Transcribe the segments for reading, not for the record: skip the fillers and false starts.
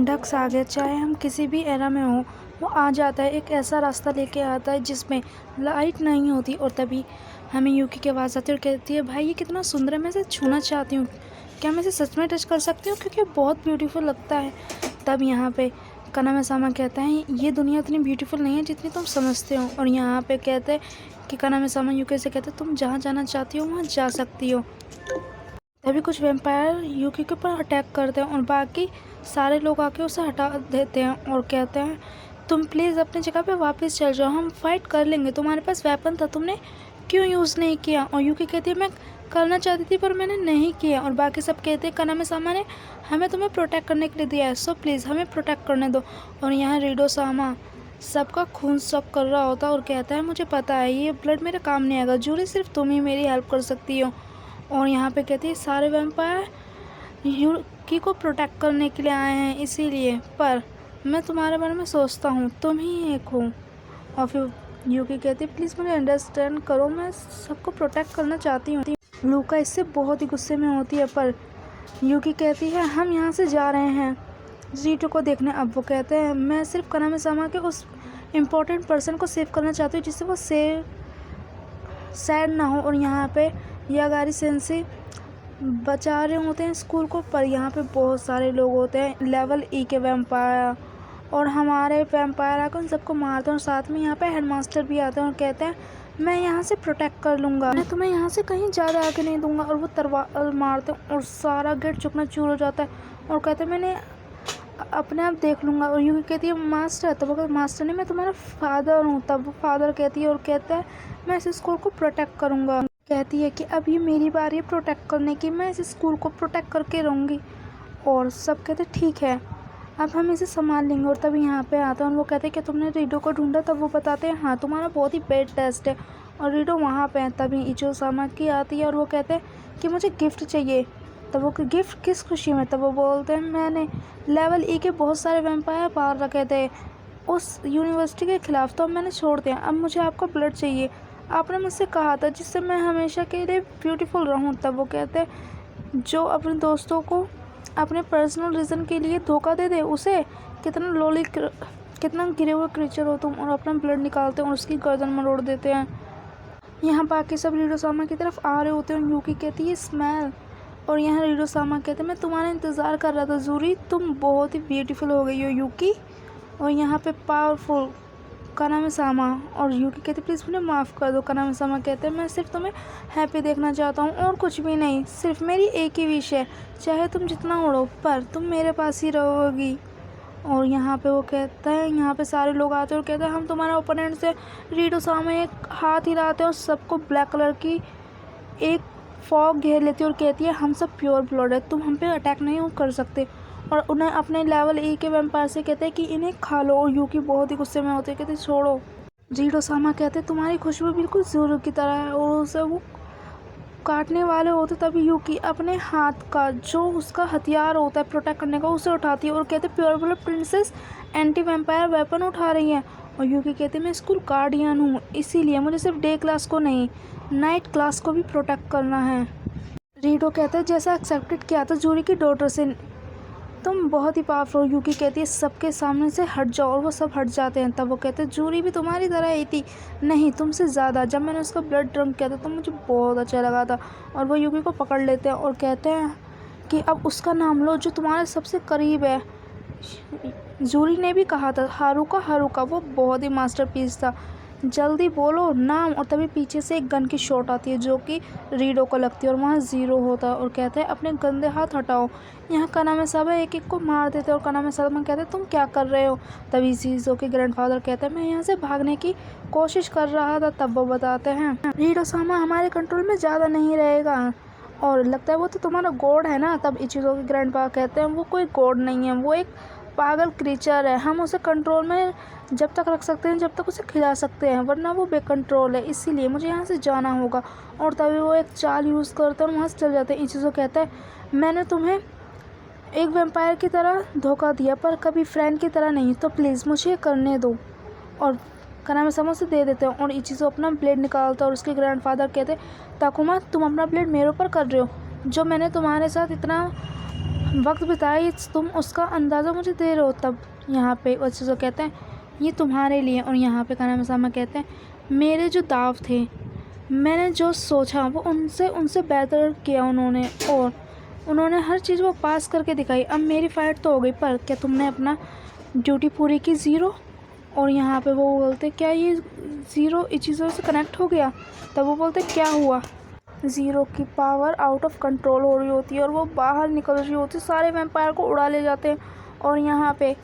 Ducks आ गया। चाहे हम किसी भी एरा में हो, वो आ जाता है, एक ऐसा रास्ता लेके आता है जिसमें लाइट नहीं होती, और तभी हमें यूकी की आवाज़ आती है और कहती है, भाई ये कितना सुंदर है, मैं इसे छूना चाहती हूँ, क्या मैं इसे सच में टच कर सकती हूँ, क्योंकि बहुत ब्यूटीफुल लगता है। तब यहाँ पे कानामेसामा कहता है, ये दुनिया इतनी ब्यूटीफुल नहीं है जितनी तुम समझते हो। और यहाँ पे कहते हैं कि कानामेसामा यूकी से कहते हैं, तुम जहाँ जाना चाहती हो वहाँ जा सकती हो। तभी कुछ वैम्पायर यूकी के ऊपर अटैक करते हैं और बाकी सारे लोग आके उसे हटा देते हैं और कहते हैं, तुम प्लीज़ अपनी जगह पे वापस चल जाओ, हम फाइट कर लेंगे, तुम्हारे पास वेपन था, तुमने क्यों यूज़ नहीं किया। और यूकी कहती है, मैं करना चाहती थी पर मैंने नहीं किया। और बाकी सब कहते हैं, कानामेसामा ने हमें तुम्हें प्रोटेक्ट करने के लिए दिया है, सो प्लीज़ हमें प्रोटेक्ट करने दो। और यहाँ रीडो-सामा सबका खून सक कर रहा होता है और कहता है, मुझे पता है ये ब्लड मेरे काम नहीं आएगा, जूरी सिर्फ तुम ही मेरी हेल्प कर सकती हो। और यहाँ पे कहती है, सारे वैम्पायर यूकी को प्रोटेक्ट करने के लिए आए हैं, इसीलिए, पर मैं तुम्हारे बारे में सोचता हूँ, तुम ही एक हो। और फिर यूकी कहती है, प्लीज़ मुझे अंडरस्टैंड करो, मैं सबको प्रोटेक्ट करना चाहती हूँ। लूका इससे बहुत ही गुस्से में होती है, पर यूकी कहती है, हम यहाँ से जा रहे हैं जीटो को देखने। अब वो कहते हैं, मैं सिर्फ कानामेसामा के उस इम्पोर्टेंट पर्सन को सेव करना चाहती हूँ जिससे वो सैड ना हो। और यहाँ पे यागारी सेंसी बचा रहे होते हैं स्कूल को, पर यहाँ पे बहुत सारे लोग होते हैं लेवल ई के वैम्पायर, और हमारे वैम्पायर आकर उन सबको मारते हैं। और साथ में यहाँ पे हेडमास्टर भी आते हैं और कहते हैं, मैं यहाँ से प्रोटेक्ट कर लूँगा, मैं तुम्हें यहाँ से कहीं ज़्यादा आगे नहीं दूँगा। और वो तलवार मारते हैं और सारा गेट चकनाचूर हो जाता है और कहते हैं, मैंने अपने आप देख लूँगा। और यूकी कहती है, मास्टर। तब वो कहते, मास्टर नहीं, मैं तुम्हारा फादर हूँ। तब वो फादर कहती है और कहता है, मैं इस स्कूल को प्रोटेक्ट करूँगा। कहती है कि अब ये मेरी बारी है प्रोटेक्ट करने की, मैं इस स्कूल को प्रोटेक्ट करके रहूँगी। और सब कहते ठीक है, अब हम इसे संभाल लेंगे। और तभी यहाँ पे आता है और वो कहते हैं कि तुमने रीडो को ढूंढा। तब वो बताते हैं, हाँ, तुम्हारा बहुत ही बैड टेस्ट है और रीडो वहाँ पे है। तभी इचो-सामा की आती है और वो कहते हैं कि मुझे गिफ्ट चाहिए। तब वो, गिफ्ट किस खुशी में। तब वो बोलते हैं, मैंने लेवल ई के बहुत सारे वैम्पायर पार रखे थे उस यूनिवर्सिटी के ख़िलाफ़, तो अब मैंने छोड़ दिया, अब मुझे आपका ब्लड चाहिए, आपने मुझसे कहा था जिससे मैं हमेशा के लिए ब्यूटीफुल रहूं। तब वो कहते हैं, जो अपने दोस्तों को अपने पर्सनल रीज़न के लिए धोखा दे दे, उसे कितना गिरे हुए क्रीचर हो तुम। और अपना ब्लड निकालते हैं और उसकी गर्दन मरोड़ देते हैं। यहाँ बाकी सब रीडो-सामा की तरफ आ रहे होते हैं और यूकी कहती है, स्मेल। और यहाँ रीडो-सामा कहते हैं, मैं तुम्हारा इंतज़ार कर रहा था जूरी, तुम बहुत ही ब्यूटीफुल हो गई हो यूकी। और यहाँ पे पावरफुल कानामेसामा। और यूकी कहती, प्लीज़ मुझे माफ़ कर दो। कानामेसामा कहते हैं, मैं सिर्फ तुम्हें हैप्पी देखना चाहता हूँ और कुछ भी नहीं, सिर्फ मेरी एक ही विश है, चाहे तुम जितना उड़ो पर तुम मेरे पास ही रहोगी। और यहाँ पे वो कहता है, यहाँ पे सारे लोग आते हैं और कहते हैं, हम तुम्हारे ओपोनेंट से रीडो-सामा एक हाथ हिलाते हैं और सबको ब्लैक कलर की एक फॉग घेर लेती है और कहती है, हम सब प्योर ब्लड है, तुम हम पे अटैक नहीं कर सकते। और उन्हें अपने लेवल ई के वैम्पायर से कहते हैं कि इन्हें खा लो। और यूकी बहुत ही गुस्से में होती है, कहते छोड़ो। रीडो-सामा कहते हैं, तुम्हारी खुशबू बिल्कुल ज़ोरू की तरह है। और उसे वो काटने वाले होते, तभी यूकी अपने हाथ का जो उसका हथियार होता है प्रोटेक्ट करने का, उसे उठाती है और कहते हैं, pure blood princess anti vampire weapon उठा रही है। और यूकी कहते हैं, मैं स्कूल गार्डियन हूँ, इसीलिए मुझे सिर्फ डे क्लास को नहीं, नाइट क्लास को भी प्रोटेक्ट करना है। रीडो कहता है, जैसा एक्सेप्टेड किया था जूरी की डॉटर से, तुम बहुत ही पावरफुल हो। यूकी कहती है, सबके सामने से हट जाओ। और वो सब हट जाते हैं। तब वो कहते हैं, जूरी भी तुम्हारी तरह ही थी, नहीं तुमसे ज़्यादा, जब मैंने उसका ब्लड ड्रिंक किया था तो मुझे बहुत अच्छा लगा था। और वो यूकी को पकड़ लेते हैं और कहते हैं कि अब उसका नाम लो जो तुम्हारे सबसे करीब है। जूरी ने भी कहा था, हारुका, वो बहुत ही मास्टरपीस था, जल्दी बोलो नाम। और तभी पीछे से एक गन की शॉट आती है जो कि रीडो को लगती है और वहाँ ज़ीरो होता है। और कहते हैं, अपने गंदे हाथ हटाओ। यहाँ कानामेसामा एक एक को मार देते हैं और कानामेसामा कहते हैं, तुम क्या कर रहे हो। तभी जीजो के ग्रैंडफादर कहते हैं, मैं यहाँ से भागने की कोशिश कर रहा था। तब वो बताते हैं, रीडो-सामा हमारे कंट्रोल में ज़्यादा नहीं रहेगा और लगता है वो तो तुम्हारा गॉड है ना। तब इचिरो के ग्रैंडपा कहते हैं, वो कोई गॉड नहीं है, वो एक पागल क्रीचर है, हम उसे कंट्रोल में जब तक रख सकते हैं जब तक उसे खिला सकते हैं, वरना वो बेकंट्रोल है, इसीलिए मुझे यहाँ से जाना होगा। और तभी वो एक चाल यूज़ करते हैं और वहाँ से चल जाते हैं। इचिरो कहता है, मैंने तुम्हें एक वैम्पायर की तरह धोखा दिया पर कभी फ्रेंड की तरह नहीं, तो प्लीज़ मुझे करने दो। और कानामेसामा से दे देते हैं और इचिरो अपना ब्लेड निकालता है और उसके ग्रैंडफादर कहते हैं, ताकुमा तुम अपना ब्लेड मेरे ऊपर कर रहे हो, जो मैंने तुम्हारे साथ इतना वक्त बिताए तुम उसका अंदाज़ा मुझे दे रहे हो। तब यहाँ पे बच्चे जो कहते हैं ये तुम्हारे लिए। और यहाँ पे काना मसामा कहते हैं मेरे जो दाव थे, मैंने जो सोचा वो उनसे बेहतर किया उन्होंने, और उन्होंने हर चीज़ वो पास करके दिखाई। अब मेरी फ़ाइट तो हो गई, पर क्या तुमने अपना ड्यूटी पूरी की ज़ीरो। और यहाँ पे वो बोलते क्या ये ज़ीरो इस चीज़ों से कनेक्ट हो गया। तब वो बोलते क्या हुआ। ज़ीरो की पावर आउट ऑफ कंट्रोल हो रही होती है और वो बाहर निकल रही होती है, सारे वैम्पायर को उड़ा ले जाते हैं। और यहाँ पे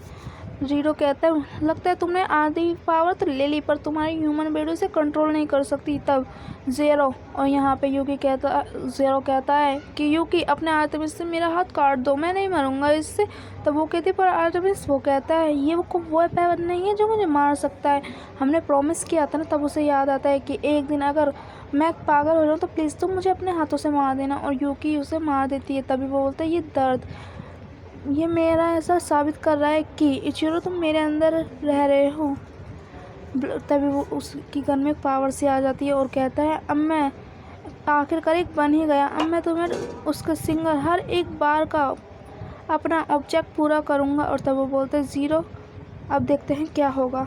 ज़ीरो कहता है लगता है तुमने आधी पावर तो ले ली, पर तुम्हारी ह्यूमन बॉडी से कंट्रोल नहीं कर सकती। तब ज़ीरो और यहाँ पे ज़ीरो कहता है कि यूकी अपने आर्टेमिस से मेरा हाथ काट दो, मैं नहीं मरूंगा इससे। तब वो कहती पर आर्टेमिस वो कहता है ये वो वेपन नहीं है जो मुझे मार सकता है, हमने प्रॉमिस किया था ना। तब उसे याद आता है कि एक दिन अगर मैं पागल हो जाऊँ तो प्लीज़ तुम मुझे अपने हाथों से मार देना। और यूकी उसे मार देती है। तभी वो बोलता है ये दर्द ये मेरा ऐसा साबित कर रहा है कि इचिरो तुम मेरे अंदर रह रहे हो। तभी वो उसकी गन में पावर से आ जाती है और कहता है अब मैं आखिरकार एक बन ही गया, अब मैं तुम्हें उसका सिंगल हर एक बार का अपना ऑब्जेक्ट पूरा करूँगा। और तब वो बोलते हैं ज़ीरो अब देखते हैं क्या होगा।